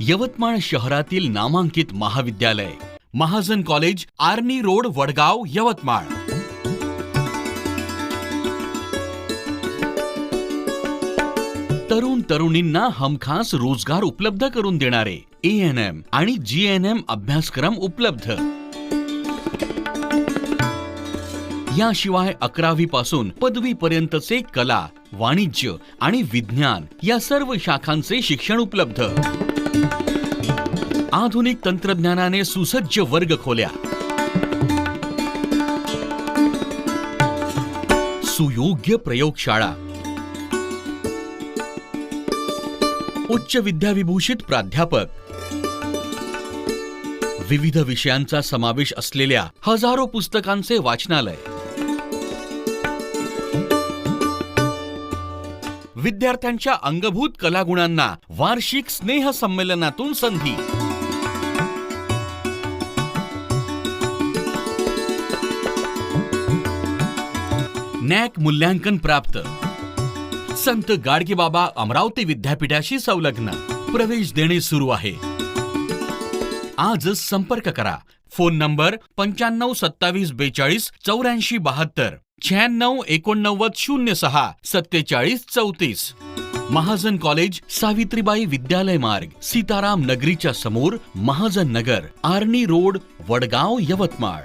यवतमाळ शहरातील नामांकित महाविद्यालय महाजन कॉलेज, आर्नी रोड, वडगाव, यवतमाळ। तरुण तरुणींना हमखास रोजगार उपलब्ध करून देणारे ANM आणि GNM अभ्यासक्रम उपलब्ध। याशिवाय 11वी पासून पदवी पर्यंतचे कला, वाणिज्य आणि विज्ञान या सर्व शाखांचे शिक्षण उपलब्ध। आधुनिक तंत्रज्ञानाने सुसज्ज वर्गखोल्या, सुयोग्य प्रयोगशाळा, उच्च विद्याविभूषित प्राध्यापक, विविध विषयांचा समावेश असलेल्या हजारो पुस्तकांचे वाचनालय, विद्यार्थ्यांच्या अंगभूत कलागुणांना वार्षिक स्नेह संमेलनातून संधी, नॅक मूल्यांकन प्राप्त, संत गाडगेबाबा अमरावती विद्यापीठाशी संलग्न, प्रवेश देणे सुरू आहे। आजच संपर्क करा। Phone number 95 27 42 84 72, 96 89 06 47 34। Mahajan college, Savitribai विद्यालय मार्ग, सीताराम नगरीच्या समोर, महाजन नगर, आर्नी रोड, वडगाव, यवतमाळ।